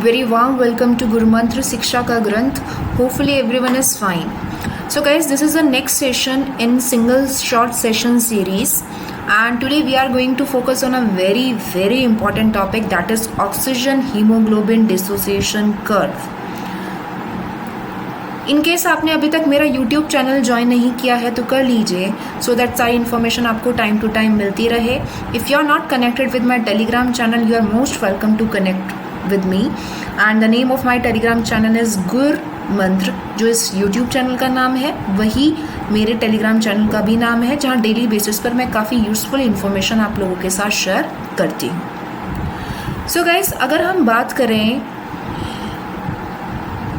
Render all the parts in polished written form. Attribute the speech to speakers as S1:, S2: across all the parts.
S1: Very warm welcome to Guru Mantra Siksha Ka Granth. Hopefully everyone is fine. So guys, this is the next session in single short session series, and today we are going to focus on a very important topic, that is oxygen hemoglobin dissociation curve. In case आपने अभी तक मेरा YouTube channel join नहीं किया है तो कर लीजिए, सो दैट सारी इन्फॉर्मेशन आपको टाइम टू टाइम मिलती रहे. If you are not connected with my Telegram channel, you are most welcome to connect with me. And the name of my Telegram channel is Gur Mantra. जो इस YouTube channel का नाम है वही मेरे टेलीग्राम चैनल का भी नाम है, जहाँ डेली बेसिस पर मैं काफ़ी यूजफुल इन्फॉर्मेशन आप लोगों के साथ शेयर करती हूँ. सो गाइस, अगर हम बात करें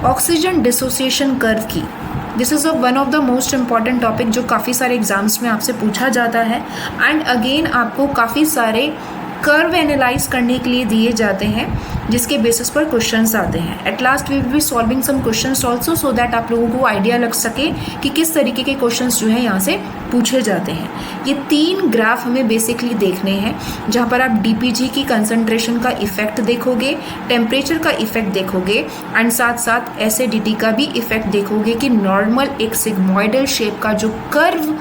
S1: ऑक्सीजन डिसोसिएशन कर्व की, this is one of the most important topic जो काफ़ी सारे एग्जाम्स में आपसे पूछा जाता है. एंड अगेन आपको काफ़ी सारे कर्व एनालाइज करने के लिए दिए जाते हैं जिसके बेसिस पर क्वेश्चंस आते हैं. At last we will be solving some questions also, so that आप लोगों को आइडिया लग सके कि किस तरीके के क्वेश्चंस जो है यहाँ से पूछे जाते हैं. ये 3 ग्राफ हमें बेसिकली देखने हैं, जहाँ पर आप डीपीजी की कंसंट्रेशन का इफेक्ट देखोगे, टेम्परेचर का इफेक्ट देखोगे, एंड साथ साथ एसिडिटी का भी इफेक्ट देखोगे कि नॉर्मल एक सिग्मोइडल शेप का जो कर्व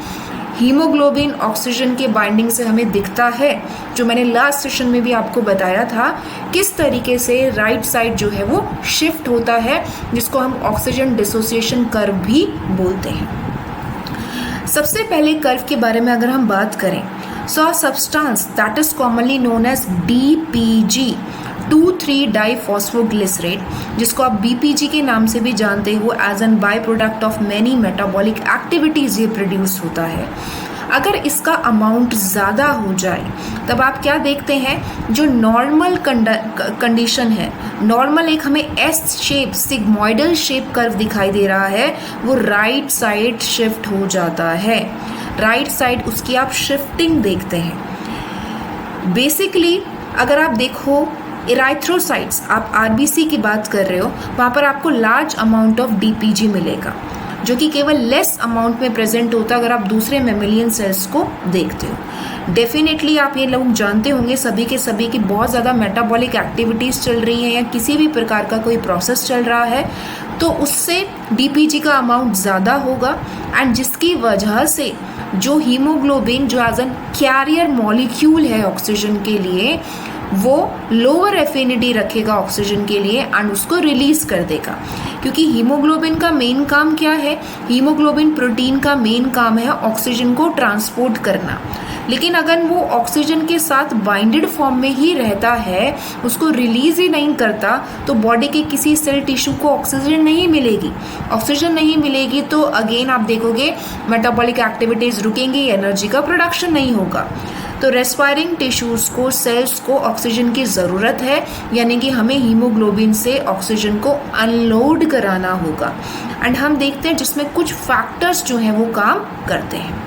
S1: हीमोग्लोबिन ऑक्सीजन के बाइंडिंग से हमें दिखता है, जो मैंने लास्ट सेशन में भी आपको बताया था, किस तरीके से राइट साइड जो है वो शिफ्ट होता है, जिसको हम ऑक्सीजन डिसोसिएशन कर्व भी बोलते हैं. सबसे पहले कर्व के बारे में अगर हम बात करें, so substance that is commonly known as DPG 2,3-डाइफॉस्फोग्लिसरेट, जिसको आप BPG के नाम से भी जानते हो, as an by product of many metabolic activities ये प्रोड्यूस होता है. अगर इसका अमाउंट ज़्यादा हो जाए तब आप क्या देखते हैं, जो नॉर्मल कंडीशन है, नॉर्मल एक हमें S shape sigmoidal shape curve दिखाई दे रहा है, वो राइट साइड शिफ्ट हो जाता है. राइट साइड उसकी आप शिफ्टिंग देखते हैं. बेसिकली अगर आप देखो इराइथ्रोसाइट्स, आप RBC की बात कर रहे हो, वहाँ पर आपको लार्ज अमाउंट ऑफ DPG मिलेगा, जो कि केवल लेस अमाउंट में प्रेजेंट होता है अगर आप दूसरे मेमेलियन सेल्स को देखते हो. डेफिनेटली आप ये लोग जानते होंगे सभी के सभी की बहुत ज़्यादा मेटाबॉलिक एक्टिविटीज़ चल रही हैं या किसी भी प्रकार का कोई प्रोसेस चल रहा है, तो उससे DPG का अमाउंट ज़्यादा होगा, एंड जिसकी वजह से जो हीमोग्लोबिन जो एज एन कैरियर मॉलिक्यूल है ऑक्सीजन के लिए, वो लोअर एफिनिटी रखेगा ऑक्सीजन के लिए एंड उसको रिलीज कर देगा. क्योंकि हीमोग्लोबिन का मेन काम क्या है, हीमोग्लोबिन प्रोटीन का मेन काम है ऑक्सीजन को ट्रांसपोर्ट करना. लेकिन अगर वो ऑक्सीजन के साथ बाइंडेड फॉर्म में ही रहता है, उसको रिलीज ही नहीं करता, तो बॉडी के किसी सेल टिश्यू को ऑक्सीजन नहीं मिलेगी. ऑक्सीजन नहीं मिलेगी तो अगेन आप देखोगे मेटाबॉलिक एक्टिविटीज रुकेंगी, एनर्जी का प्रोडक्शन नहीं होगा. तो रेस्पायरिंग टिश्यूज को, सेल्स को ऑक्सीजन की ज़रूरत है, यानी कि हमें हीमोग्लोबिन से ऑक्सीजन को अनलोड कराना होगा. एंड हम देखते हैं जिसमें कुछ फैक्टर्स जो हैं वो काम करते हैं.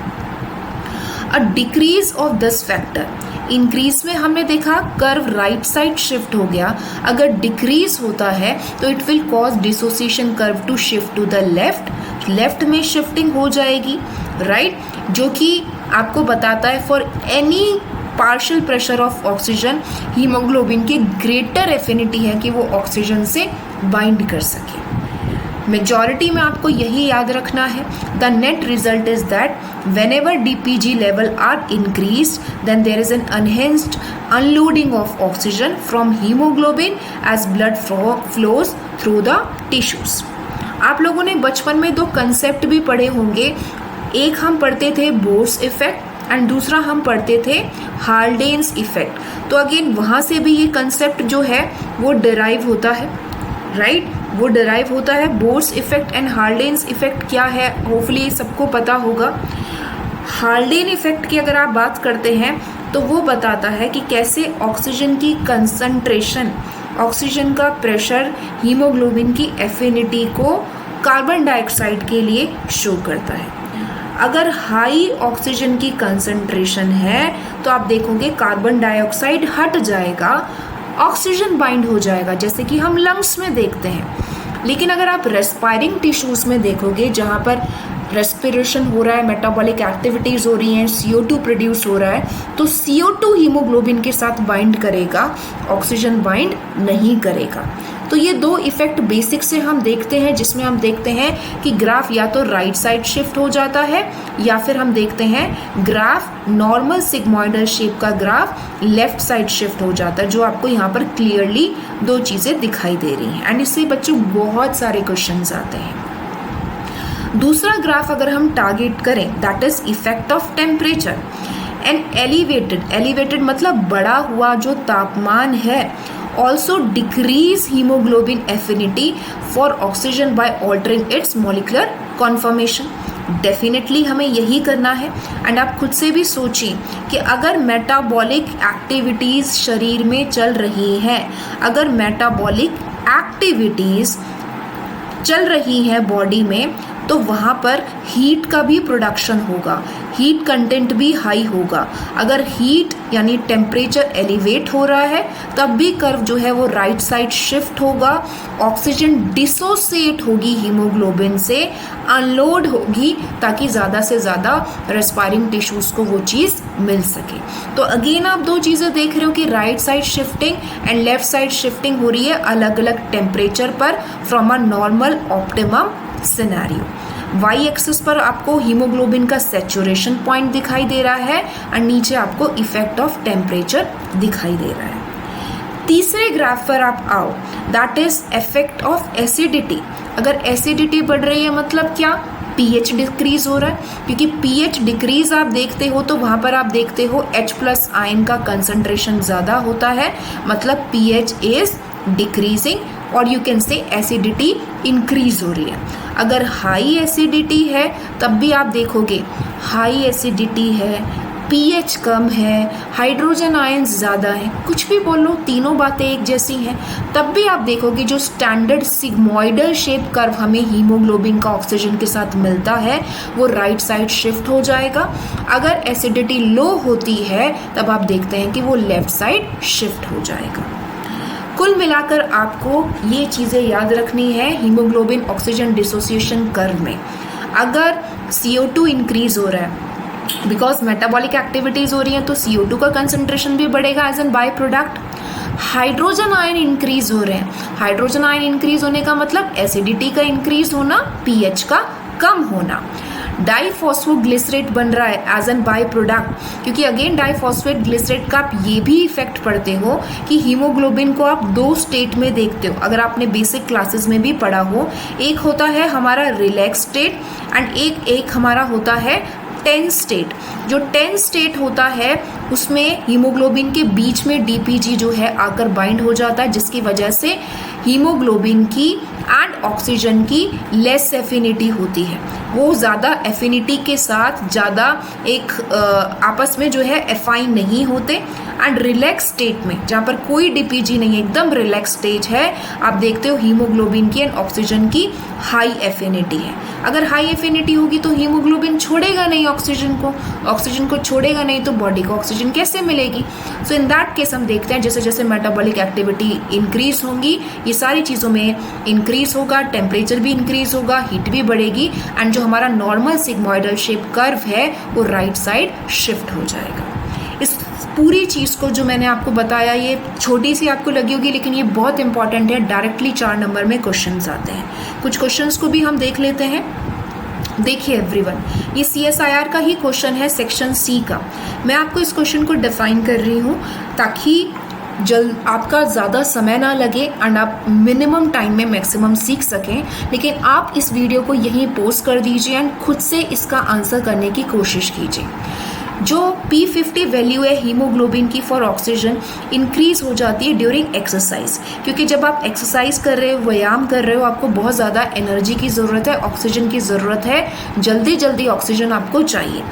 S1: A decrease of this factor, increase में हमने देखा कर्व राइट साइड शिफ्ट हो गया, अगर डिक्रीज होता है तो it will cause dissociation curve to shift to the left. Left में शिफ्टिंग हो जाएगी, राइट, जो कि आपको बताता है for any partial pressure of oxygen, haemoglobin की ग्रेटर एफिनिटी है कि वो ऑक्सीजन से बाइंड कर सके. मेजॉरिटी में आपको यही याद रखना है. The net result is that whenever DPG level are increased, then there is an enhanced unloading of oxygen from hemoglobin as blood flows through the tissues. आप लोगों ने बचपन में 2 कंसेप्ट भी पढ़े होंगे. एक हम पढ़ते थे बोर्स इफेक्ट एंड दूसरा हम पढ़ते थे हाल्डेन्स इफेक्ट. तो अगेन वहाँ से भी ये कंसेप्ट जो है वो डिराइव होता है, राइट, वो डिराइव होता है. बोर्स इफेक्ट एंड हाल्डेन्स इफेक्ट क्या है, होपफुली सबको पता होगा. हाल्डेन इफेक्ट की अगर आप बात करते हैं तो वो बताता है कि कैसे ऑक्सीजन की कंसंट्रेशन, ऑक्सीजन का प्रेशर हीमोग्लोबिन की एफिनिटी को कार्बन डाइऑक्साइड के लिए शो करता है. अगर हाई ऑक्सीजन की कंसंट्रेशन है तो आप देखोगे कार्बन डाइऑक्साइड हट जाएगा, ऑक्सीजन बाइंड हो जाएगा, जैसे कि हम लंग्स में देखते हैं. लेकिन अगर आप रेस्पायरिंग टिश्यूज में देखोगे, जहाँ पर रेस्पिरेशन हो रहा है, मेटाबॉलिक एक्टिविटीज़ हो रही हैं, CO2 प्रोड्यूस हो रहा है, तो CO2 हीमोग्लोबिन के साथ बाइंड करेगा, ऑक्सीजन बाइंड नहीं करेगा। तो ये दो इफेक्ट बेसिक से हम देखते हैं, जिसमें हम देखते हैं कि ग्राफ या तो राइट साइड शिफ्ट हो जाता है या फिर हम देखते हैं ग्राफ नॉर्मल सिग्मोइडल शेप का ग्राफ लेफ्ट साइड शिफ्ट हो जाता है, जो आपको यहाँ पर क्लियरली दो चीज़ें दिखाई दे रही हैं। एंड इससे बच्चों बहुत सारे क्वेश्चंस आते हैं। दूसरा ग्राफ अगर हम टारगेट करें, that is effect of temperature and elevated मतलब बढ़ा हुआ जो तापमान है, also decrease haemoglobin affinity for oxygen by altering it's molecular conformation. Definitely हमें यही करना है। एंड आप खुद से भी सोचिए कि अगर मेटाबॉलिक एक्टिविटीज शरीर में चल रही हैं, अगर मेटाबॉलिक एक्टिविटीज चल रही है बॉडी में, तो वहाँ पर हीट का भी प्रोडक्शन होगा, हीट कंटेंट भी हाई होगा। अगर हीट यानी टेम्परेचर एलिवेट हो रहा है, तब भी कर्व जो है वो राइट साइड शिफ्ट होगा, ऑक्सीजन डिसोसिएट होगी हीमोग्लोबिन से, अनलोड होगी, ताकि ज़्यादा से ज़्यादा रेस्पायरिंग टिश्यूज़ को वो चीज़ मिल सके। तो अगेन आप दो चीज़ें देख रहे हो कि right side shifting and left side shifting हो रही है अलग अलग टेम्परेचर पर from a normal optimum scenario. Y axis पर आपको हीमोग्लोबिन का सैचुरेशन पॉइंट दिखाई दे रहा है और नीचे आपको इफेक्ट ऑफ टेम्परेचर दिखाई दे रहा है। तीसरे ग्राफ पर आप आओ, that is effect of acidity. अगर एसिडिटी बढ़ रही है मतलब क्या, पीएच डिक्रीज हो रहा है, क्योंकि पीएच डिक्रीज आप देखते हो तो वहाँ पर आप देखते हो H+ आयन का कंसंट्रेशन ज़्यादा होता है, मतलब पीएच इज डिक्रीजिंग और you can say acidity increase हो रही है। अगर हाई एसिडिटी है तब भी आप देखोगे हाई एसिडिटी है, पीएच कम है, हाइड्रोजन आयंस ज़्यादा है, कुछ भी बोलो तीनों बातें एक जैसी हैं, तब भी आप देखोगे जो स्टैंडर्ड सिग्मोइडल शेप कर्व हमें हीमोग्लोबिन का ऑक्सीजन के साथ मिलता है वो राइट साइड शिफ्ट हो जाएगा। अगर एसिडिटी लो होती है तब आप देखते हैं कि वो लेफ्ट साइड शिफ्ट हो जाएगा। कुल मिलाकर आपको ये चीज़ें याद रखनी है हीमोग्लोबिन ऑक्सीजन डिसोसिएशन कर्व में। अगर CO2 इंक्रीज हो रहा है बिकॉज मेटाबॉलिक एक्टिविटीज हो रही हैं तो CO2 का कंसंट्रेशन भी बढ़ेगा as an by product. Hydrogen ion increase हो रहे हैं, हाइड्रोजन आयन इंक्रीज होने का मतलब एसिडिटी का इंक्रीज होना, पीएच का कम होना। डाइफॉस्फोग्लिसरेट बन रहा है एज एन बाय प्रोडक्ट, क्योंकि अगेन डाइफॉस्फेट ग्लिसरेट का आप ये भी इफेक्ट पढ़ते हो कि हीमोग्लोबिन को आप दो स्टेट में देखते हो, अगर आपने बेसिक क्लासेस में भी पढ़ा हो। एक होता है हमारा रिलैक्स स्टेट एंड एक हमारा होता है टेंस स्टेट। जो टेंस स्टेट होता है उसमें हीमोग्लोबिन के बीच में DPG जो है आकर बाइंड हो जाता है, जिसकी वजह से हीमोग्लोबिन की एंड ऑक्सीजन की लेस एफिनिटी होती है, वो ज़्यादा एफिनिटी के साथ ज़्यादा एक आपस में जो है एफाइन नहीं होते। एंड रिलैक्स स्टेट में जहाँ पर कोई DPG नहीं है, एकदम रिलैक्स स्टेज है, आप देखते हो हीमोग्लोबिन की एंड ऑक्सीजन की हाई एफिनिटी है। अगर हाई एफिनिटी होगी तो हीमोग्लोबिन छोड़ेगा नहीं ऑक्सीजन को छोड़ेगा नहीं तो बॉडी को ऑक्सीजन कैसे मिलेगी। सो इन दैट केस हम देखते हैं जैसे जैसे मेटाबॉलिक एक्टिविटी इंक्रीज होंगी, ये सारी चीज़ों में इंक्रीज होगा, टेम्परेचर भी इंक्रीज होगा, हीट भी बढ़ेगी एंड जो हमारा नॉर्मल सिग्मोइडल शेप कर्व है वो राइट साइड शिफ्ट हो जाएगा। इस पूरी चीज़ को जो मैंने आपको बताया ये छोटी सी आपको लगी होगी, लेकिन ये बहुत इंपॉर्टेंट है। डायरेक्टली 4 नंबर में क्वेश्चंस आते हैं। कुछ क्वेश्चंस को भी हम देख लेते हैं। देखिए एवरीवन, ये CSIR का ही क्वेश्चन है सेक्शन C का। मैं आपको इस क्वेश्चन को डिफाइन कर रही हूँ ताकि आपका ज़्यादा समय ना लगे एंड आप मिनिमम टाइम में मैक्सिमम सीख सकें। लेकिन आप इस वीडियो को यहीं पोस्ट कर दीजिए एंड खुद से इसका आंसर करने की कोशिश कीजिए। जो P50 वैल्यू है हीमोग्लोबिन की फॉर ऑक्सीजन इंक्रीज हो जाती है ड्यूरिंग एक्सरसाइज, क्योंकि जब आप एक्सरसाइज कर रहे हो, व्यायाम कर रहे हो, आपको बहुत ज़्यादा एनर्जी की ज़रूरत है, ऑक्सीजन की ज़रूरत है, जल्दी जल्दी ऑक्सीजन आपको चाहिए।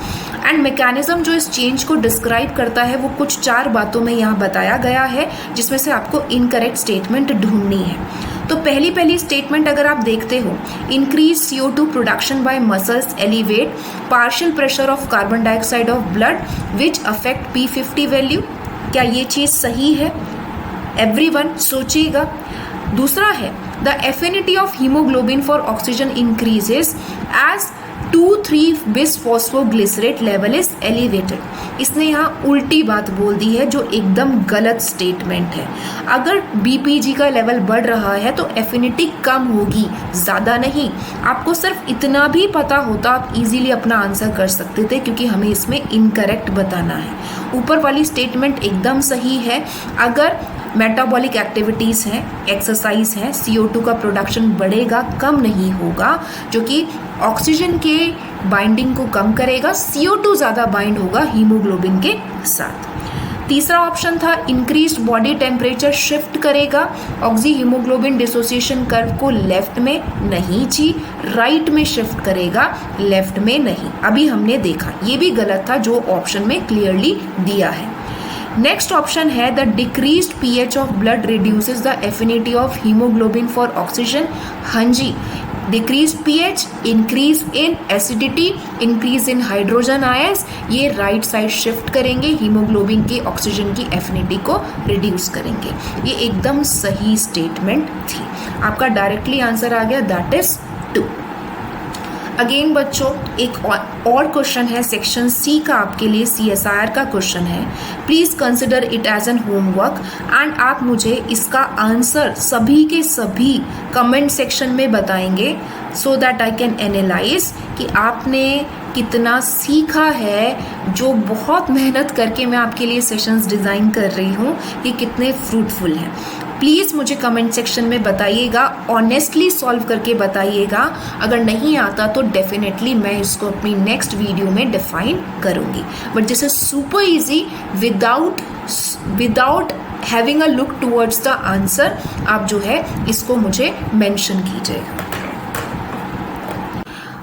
S1: एंड मैकेनिज्म जो इस चेंज को डिस्क्राइब करता है वो कुछ 4 बातों में यहाँ बताया गया है, जिसमें से आपको इनकरेक्ट स्टेटमेंट ढूंढनी है। तो पहली स्टेटमेंट अगर आप देखते हो, increase CO2 production by muscles elevate partial pressure of carbon dioxide of blood which affect P50 value. क्या ये चीज़ सही है? एवरीवन सोचिएगा। दूसरा है the affinity of haemoglobin for oxygen increases as 2,3 bisphosphoglycerate level is elevated. इसने यहाँ उल्टी बात बोल दी है जो एकदम गलत स्टेटमेंट है। अगर बीपीजी का लेवल बढ़ रहा है तो एफिनिटी कम होगी, ज़्यादा नहीं। आपको सिर्फ इतना भी पता होता आप इजीली अपना आंसर कर सकते थे, क्योंकि हमें इसमें इनकरेक्ट बताना है। ऊपर वाली स्टेटमेंट एकदम सही है। अगर मेटाबॉलिक एक्टिविटीज़ हैं, एक्सरसाइज है, CO2 का प्रोडक्शन बढ़ेगा, कम नहीं होगा, जो कि ऑक्सीजन के बाइंडिंग को कम करेगा। CO2 ज़्यादा बाइंड होगा हीमोग्लोबिन के साथ। तीसरा ऑप्शन था इंक्रीज्ड बॉडी टेम्परेचर शिफ्ट करेगा ऑक्सी हीमोग्लोबिन डिसोसिएशन कर्व को लेफ्ट में, नहीं जी, राइट में शिफ्ट करेगा, लेफ्ट में नहीं। अभी हमने देखा ये भी गलत था जो ऑप्शन में क्लियरली दिया है। नेक्स्ट ऑप्शन है the decreased pH of blood reduces the affinity of haemoglobin for oxygen. हाँ जी, decrease pH, increase in acidity, increase in hydrogen ions, ये राइट साइड शिफ्ट करेंगे, हीमोग्लोबिन की ऑक्सीजन की एफिनिटी को रिड्यूस करेंगे। ये एकदम सही स्टेटमेंट थी। आपका डायरेक्टली आंसर आ गया, दैट इज 2। अगेन बच्चों एक और क्वेश्चन है सेक्शन सी का आपके लिए, CSIR का क्वेश्चन है। Please consider it as an homework and आप मुझे इसका आंसर सभी के सभी कमेंट सेक्शन में बताएंगे, so that I can analyse कि आपने कितना सीखा है। जो बहुत मेहनत करके मैं आपके लिए सेशंस डिज़ाइन कर रही हूँ, ये कितने फ्रूटफुल हैं। प्लीज़ मुझे कमेंट सेक्शन में बताइएगा, ऑनेस्टली सॉल्व करके बताइएगा। अगर नहीं आता तो डेफिनेटली मैं इसको अपनी नेक्स्ट वीडियो में डिफाइन करूँगी। But this is super easy without having a look towards the answer. आप जो है इसको मुझे मेंशन कीजिएगा।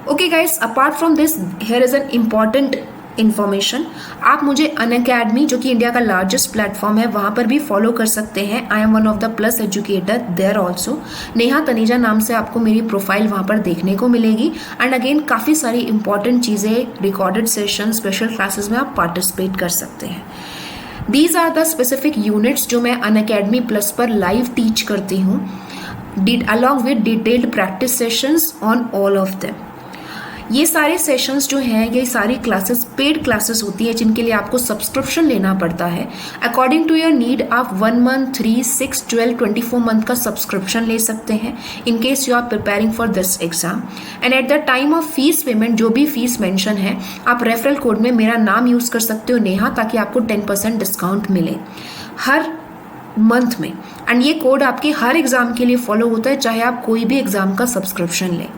S1: Okay guys, apart from this here is an important information. आप मुझे अनअकैडमी, जो कि इंडिया का लार्जेस्ट प्लेटफॉर्म है, वहाँ पर भी फॉलो कर सकते हैं। I am one of the plus educator there also. Neha Taneja नाम से आपको मेरी प्रोफाइल वहाँ पर देखने को मिलेगी। एंड अगेन काफ़ी सारी इंपॉर्टेंट चीज़ें, रिकॉर्डेड सेशन, स्पेशल क्लासेस में आप पार्टिसिपेट कर सकते हैं। These are the specific units जो मैं अनअकैडमी प्लस पर लाइव टीच करती हूँ, along with detailed practice sessions on all of them. ये सारे सेशंस जो हैं, ये सारी क्लासेस पेड क्लासेस होती है जिनके लिए आपको सब्सक्रिप्शन लेना पड़ता है। अकॉर्डिंग टू योर नीड आप 1 मंथ, 3, 6, 12, 24 मंथ का सब्सक्रिप्शन ले सकते हैं in case you are preparing for this exam. And at the time of fees payment, जो भी फीस मेंशन है, आप रेफरल कोड में मेरा नाम यूज़ कर सकते हो नेहा, ताकि आपको 10% डिस्काउंट मिले हर मंथ में। एंड ये कोड आपके हर एग्जाम के लिए फॉलो होता है, चाहे आप कोई भी एग्जाम का सब्सक्रिप्शन लें।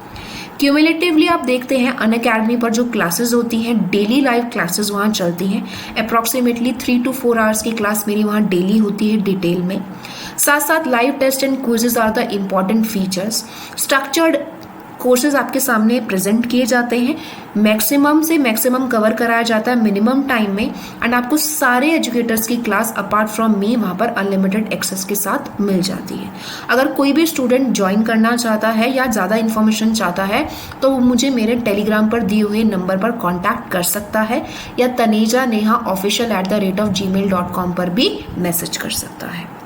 S1: क्यूमुलेटिवली आप देखते हैं अनअकैडमी पर जो क्लासेस होती हैं, डेली लाइव क्लासेस वहाँ चलती हैं। अप्रॉक्सीमेटली 3 to 4 आवर्स की क्लास मेरी वहाँ डेली होती है डिटेल में। साथ साथ live test and quizzes are the important features. Structured courses आपके सामने प्रेजेंट किए जाते हैं, मैक्सिमम से मैक्सिमम कवर कराया जाता है मिनिमम टाइम में। एंड आपको सारे एजुकेटर्स की क्लास अपार्ट फ्रॉम मी वहाँ पर अनलिमिटेड एक्सेस के साथ मिल जाती है। अगर कोई भी स्टूडेंट ज्वाइन करना चाहता है या ज़्यादा इन्फॉर्मेशन चाहता है तो वो मुझे मेरे टेलीग्राम पर दिए हुए नंबर पर कॉन्टैक्ट कर सकता है, या tanejaneha@gmail.com पर भी मैसेज कर सकता है।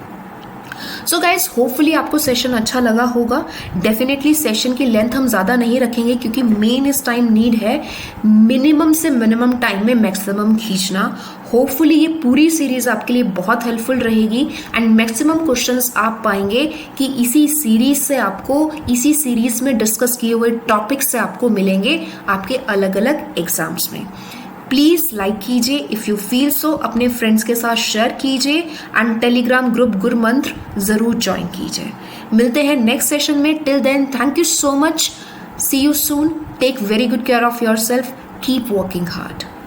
S1: सो गाइज, होपफुली आपको सेशन अच्छा लगा होगा। डेफिनेटली सेशन की लेंथ हम ज़्यादा नहीं रखेंगे, क्योंकि मेन इस टाइम नीड है मिनिमम से मिनिमम टाइम में मैक्सिमम खींचना। होपफुली ये पूरी सीरीज आपके लिए बहुत हेल्पफुल रहेगी एंड मैक्सिमम क्वेश्चंस आप पाएंगे कि इसी सीरीज में डिस्कस किए हुए टॉपिक्स से आपको मिलेंगे आपके अलग अलग एग्जाम्स में। प्लीज़ लाइक कीजिए इफ़ यू फील सो, अपने फ्रेंड्स के साथ शेयर कीजिए एंड टेलीग्राम ग्रुप गुरुमंत्र ज़रूर ज्वाइन कीजिए। मिलते हैं नेक्स्ट सेशन में। Till then, thank you so much. See you soon. Take very good care of yourself. Keep working hard.